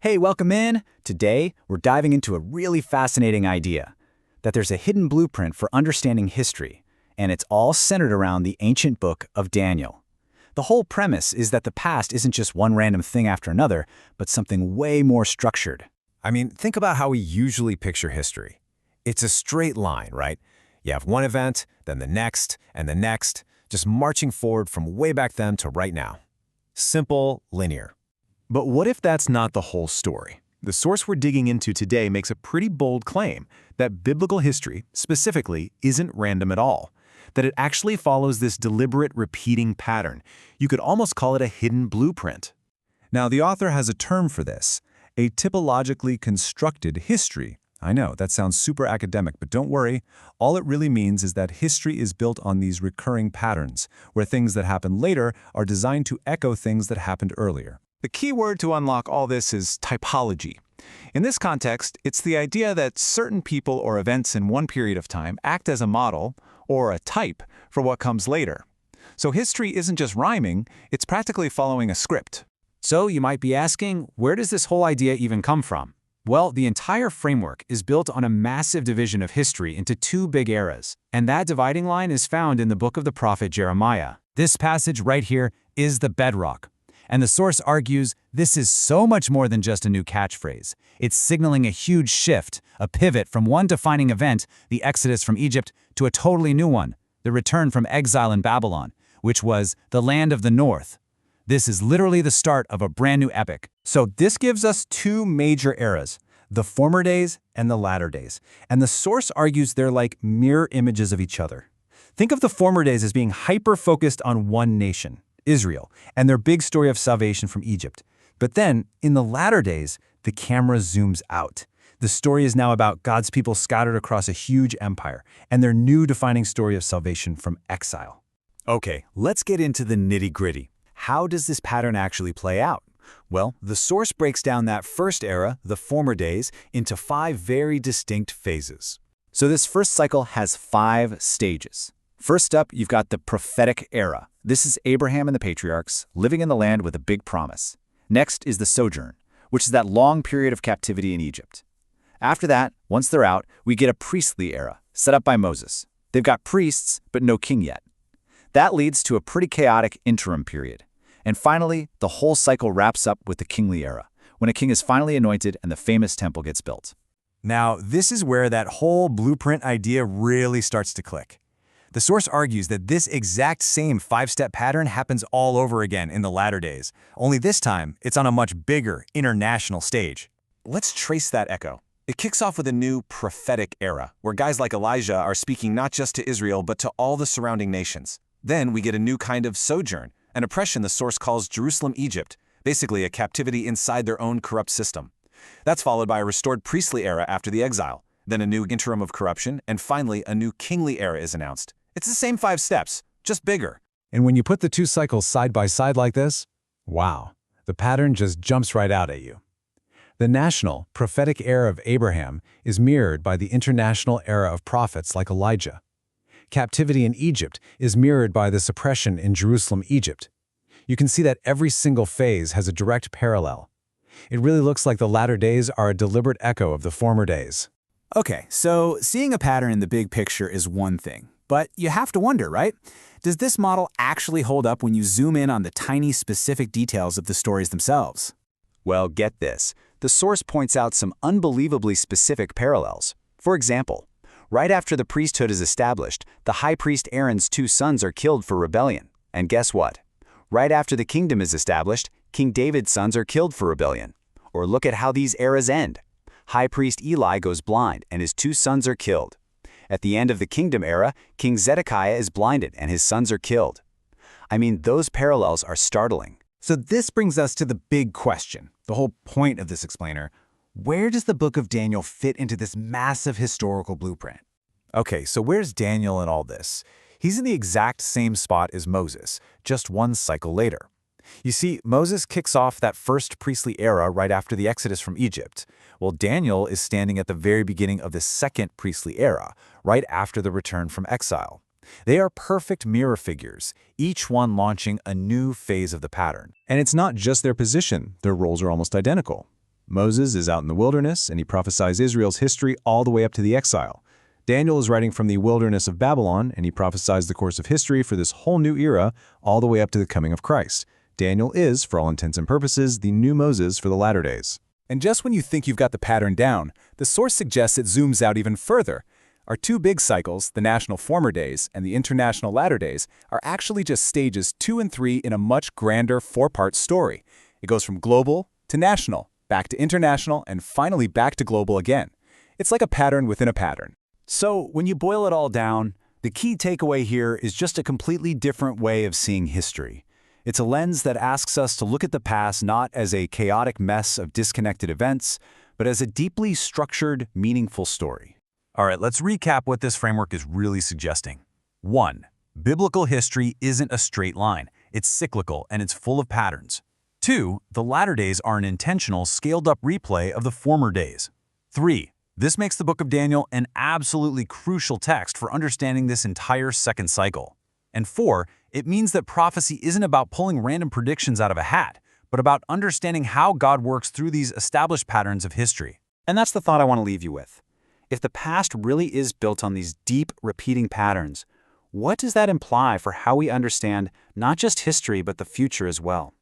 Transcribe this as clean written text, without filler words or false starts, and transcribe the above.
Hey, welcome in! Today, we're diving into a really fascinating idea, that there's a hidden blueprint for understanding history, and it's all centered around the ancient book of Daniel. The whole premise is that the past isn't just one random thing after another, but something way more structured. Think about how we usually picture history. It's a straight line, right? You have one event, then the next, and the next, just marching forward from way back then to right now. Simple, linear. But what if that's not the whole story? The source we're digging into today makes a pretty bold claim that biblical history, specifically, isn't random at all, that it actually follows this deliberate repeating pattern. You could almost call it a hidden blueprint. Now, the author has a term for this, a typologically constructed history. I know, that sounds super academic, but don't worry. All it really means is that history is built on these recurring patterns, where things that happen later are designed to echo things that happened earlier. The key word to unlock all this is typology. In this context, it's the idea that certain people or events in one period of time act as a model, or a type, for what comes later. So history isn't just rhyming, it's practically following a script. So you might be asking, where does this whole idea even come from? Well, the entire framework is built on a massive division of history into two big eras, and that dividing line is found in the book of the prophet Jeremiah. This passage right here is the bedrock. And the source argues this is so much more than just a new catchphrase. It's signaling a huge shift, a pivot from one defining event, the exodus from Egypt, to a totally new one, the return from exile in Babylon, which was the land of the north. This is literally the start of a brand new epic. So this gives us two major eras, the former days and the latter days. And the source argues they're like mirror images of each other. Think of the former days as being hyper-focused on one nation, Israel, and their big story of salvation from Egypt. But then, in the latter days, the camera zooms out. The story is now about God's people scattered across a huge empire, and their new defining story of salvation from exile. Okay, let's get into the nitty-gritty. How does this pattern actually play out? Well, the source breaks down that first era, the former days, into 5 very distinct phases. So this first cycle has 5 stages. First up, you've got the prophetic era. This is Abraham and the patriarchs living in the land with a big promise. Next is the sojourn, which is that long period of captivity in Egypt. After that, once they're out, we get a priestly era, set up by Moses. They've got priests, but no king yet. That leads to a pretty chaotic interim period. And finally, the whole cycle wraps up with the kingly era, when a king is finally anointed and the famous temple gets built. Now, this is where that whole blueprint idea really starts to click. The source argues that this exact same 5-step pattern happens all over again in the latter days, only this time it's on a much bigger international stage. Let's trace that echo. It kicks off with a new prophetic era, where guys like Elijah are speaking not just to Israel but to all the surrounding nations. Then we get a new kind of sojourn, an oppression the source calls Jerusalem, Egypt, basically a captivity inside their own corrupt system. That's followed by a restored priestly era after the exile, then a new interim of corruption, and finally a new kingly era is announced. It's the same 5 steps, just bigger. And when you put the two cycles side by side like this, wow, the pattern just jumps right out at you. The national, prophetic era of Abraham is mirrored by the international era of prophets like Elijah. Captivity in Egypt is mirrored by the suppression in Jerusalem, Egypt. You can see that every single phase has a direct parallel. It really looks like the latter days are a deliberate echo of the former days. Okay, so seeing a pattern in the big picture is one thing. But you have to wonder, right? Does this model actually hold up when you zoom in on the tiny specific details of the stories themselves? Well, get this. The source points out some unbelievably specific parallels. For example, right after the priesthood is established, the high priest Aaron's 2 sons are killed for rebellion. And guess what? Right after the kingdom is established, King David's sons are killed for rebellion. Or look at how these eras end. High priest Eli goes blind and his 2 sons are killed. At the end of the kingdom era, King Zedekiah is blinded and his sons are killed. Those parallels are startling. So this brings us to the big question, the whole point of this explainer. Where does the book of Daniel fit into this massive historical blueprint? Okay, so where's Daniel in all this? He's in the exact same spot as Moses, just one cycle later. You see, Moses kicks off that first priestly era right after the exodus from Egypt. Well, Daniel is standing at the very beginning of the second priestly era, right after the return from exile. They are perfect mirror figures, each one launching a new phase of the pattern. And it's not just their position, their roles are almost identical. Moses is out in the wilderness, and he prophesies Israel's history all the way up to the exile. Daniel is writing from the wilderness of Babylon, and he prophesies the course of history for this whole new era all the way up to the coming of Christ. Daniel is, for all intents and purposes, the new Moses for the latter days. And just when you think you've got the pattern down, the source suggests it zooms out even further. Our two big cycles, the national former days and the international latter days, are actually just stages 2 and 3 in a much grander 4-part story. It goes from global to national, back to international, and finally back to global again. It's like a pattern within a pattern. So, when you boil it all down, the key takeaway here is just a completely different way of seeing history. It's a lens that asks us to look at the past not as a chaotic mess of disconnected events, but as a deeply structured, meaningful story. All right, let's recap what this framework is really suggesting. 1. Biblical history isn't a straight line. It's cyclical and it's full of patterns. 2. The latter days are an intentional, scaled-up replay of the former days. 3. This makes the book of Daniel an absolutely crucial text for understanding this entire second cycle. And 4, it means that prophecy isn't about pulling random predictions out of a hat, but about understanding how God works through these established patterns of history. And that's the thought I want to leave you with. If the past really is built on these deep, repeating patterns, what does that imply for how we understand not just history but the future as well?